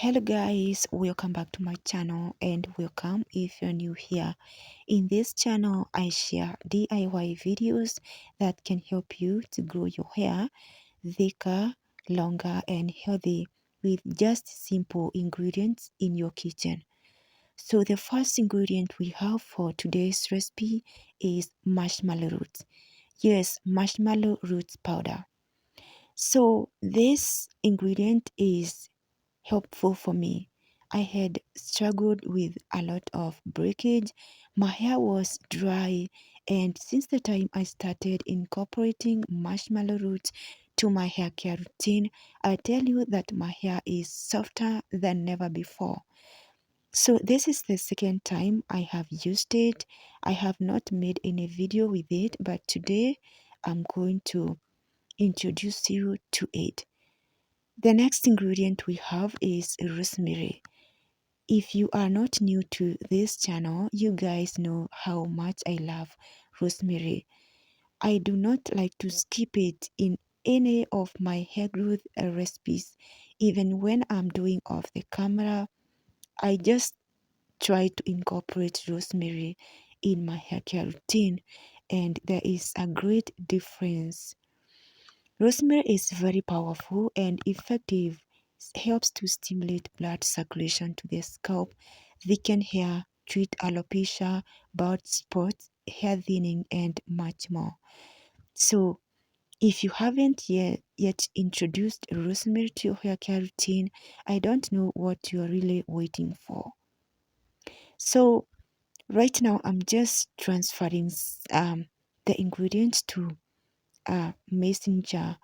Hello guys, welcome back to my channel and welcome if you're new here. In this channel I share DIY videos that can help you to grow your hair thicker, longer and healthy with just simple ingredients in your kitchen. So the first ingredient we have for today's recipe is marshmallow roots. Yes, marshmallow roots powder. So this ingredient is helpful for me. I had struggled with a lot of breakage. My hair was dry, and since the time I started incorporating marshmallow roots to my hair care routine, I tell you that my hair is softer than never before. So this is the second time I have used it. I have not made any video with it, but today I'm going to introduce you to it. The next ingredient we have is rosemary. If you are not new to this channel, you guys know how much I love rosemary. I do not like to skip it in any of my hair growth recipes. Even when I'm doing off the camera, I just try to incorporate rosemary in my hair care routine, and there is a great difference. Rosemary is very powerful and effective. It helps to stimulate blood circulation to the scalp, thicken hair, treat alopecia, bald spots, hair thinning, and much more. So, if you haven't yet introduced rosemary to your hair care routine, I don't know what you're really waiting for. So, right now, I'm just transferring the ingredients to a mason jar.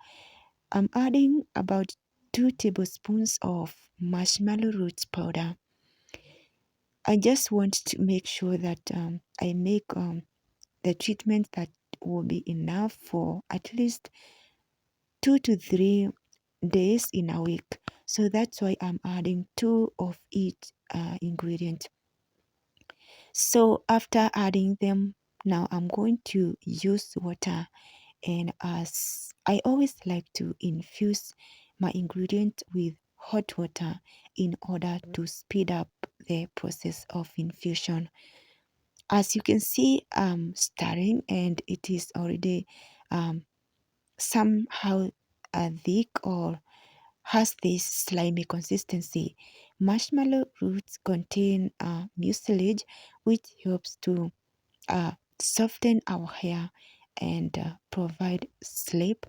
I'm adding about 2 tablespoons of marshmallow roots powder. I just want to make sure that I make the treatment that will be enough for at least 2 to 3 days in a week. So that's why I'm adding 2 of each ingredient. So after adding them, now I'm going to use water, and as I always like to infuse my ingredient with hot water in order to speed up the process of infusion. As you can see, I'm stirring and it is already somehow thick or has this slimy consistency. Marshmallow roots contain mucilage, which helps to soften our hair and provide sleep.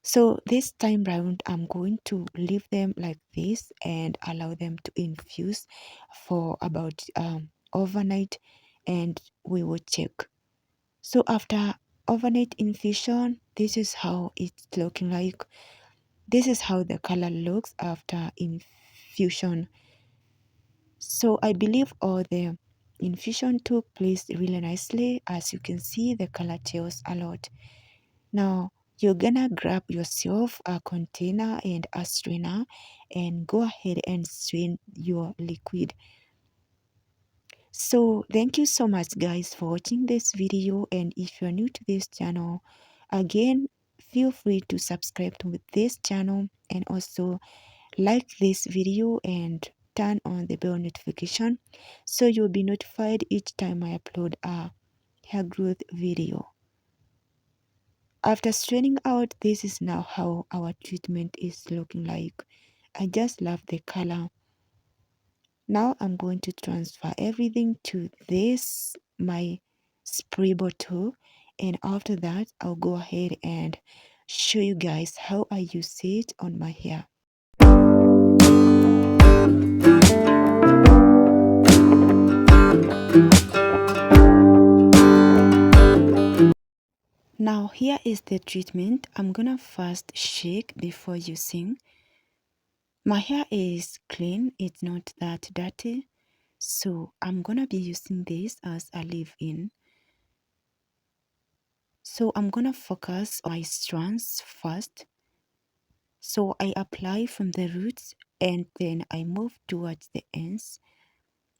So this time round, I'm going to leave them like this and allow them to infuse for about overnight, and we will check. So after overnight infusion, this is how it's looking like. This is how the color looks after infusion. So I believe all the infusion took place really nicely. As you can see, the color tells a lot. Now you're gonna grab yourself a container and a strainer and go ahead and strain your liquid. So thank you so much guys for watching this video, and if you're new to this channel, again feel free to subscribe to this channel and also like this video and turn on the bell notification so you'll be notified each time I upload a hair growth video. After straining out, this is now how our treatment is looking like. I just love the color. Now I'm going to transfer everything to this, my spray bottle, and after that I'll go ahead and show you guys how I use it on my hair. Now here is the treatment. I'm gonna first shake before using. My hair is clean, it's not that dirty, so I'm gonna be using this as a leave-in. So I'm gonna focus on my strands first. So I apply from the roots and then I move towards the ends.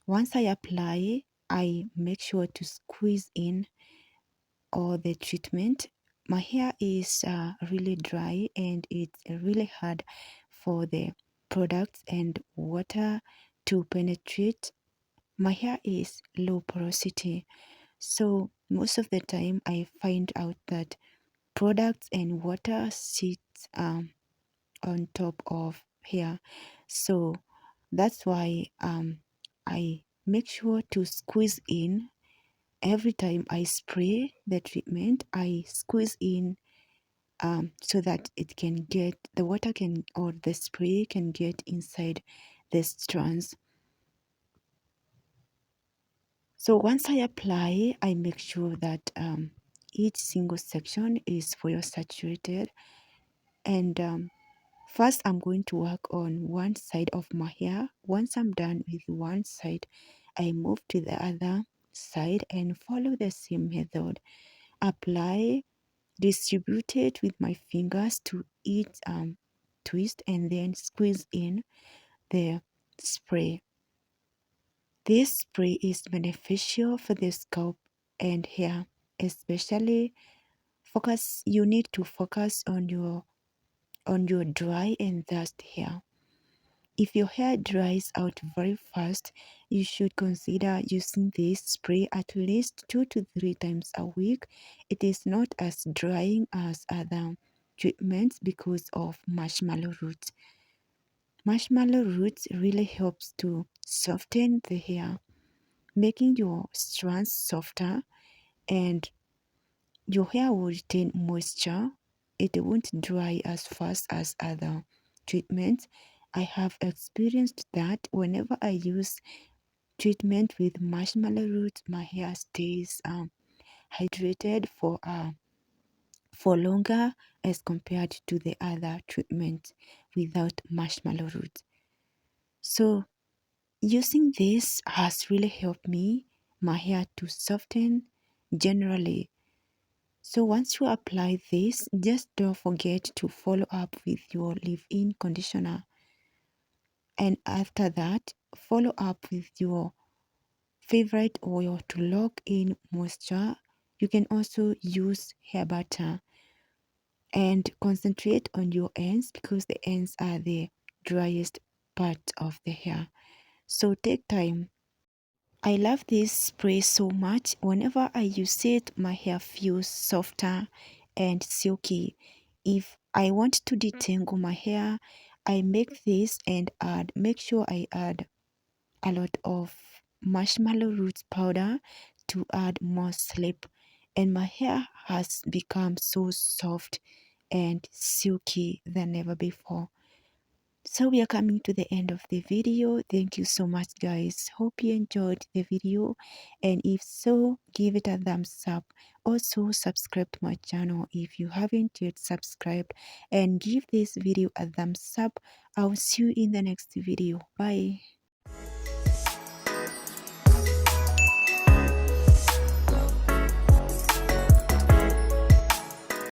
Once I apply, I make sure to squeeze in all the treatment. My hair is really dry and it's really hard for the products and water to penetrate. My hair is low porosity, so most of the time I find out that products and water sit on top of hair. So that's why I make sure to squeeze in every time I spray the treatment. I squeeze in so that it can get the water can or the spray can get inside the strands. So once I apply, I make sure that each single section is well saturated. And first, I'm going to work on one side of my hair. Once I'm done with one side, I move to the other side and follow the same method. Apply, distribute it with my fingers to each twist, and then squeeze in the spray. This spray is beneficial for the scalp and hair, especially you need to focus on your dry and dust hair. If your hair dries out very fast, you should consider using this spray at least 2 to 3 times a week. It is not as drying as other treatments because of marshmallow roots. Marshmallow roots really helps to soften the hair, making your strands softer, and your hair will retain moisture. It won't dry as fast as other treatments. I have experienced that whenever I use treatment with marshmallow roots, my hair stays hydrated for longer as compared to the other treatment without marshmallow roots. So using this has really helped my hair to soften generally. So once you apply this, just don't forget to follow up with your leave-in conditioner. And after that, follow up with your favorite oil to lock in moisture. You can also use hair butter and concentrate on your ends because the ends are the driest part of the hair. So take time. I love this spray so much. Whenever I use it, my hair feels softer and silky. If I want to detangle my hair, I make this and make sure I add a lot of marshmallow roots powder to add more slip, and my hair has become so soft and silky than ever before. So we are coming to the end of the video. Thank you so much, guys. Hope you enjoyed the video, and if so, give it a thumbs up. Also subscribe to my channel if you haven't yet subscribed, and give this video a thumbs up. I'll see you in the next video. Bye.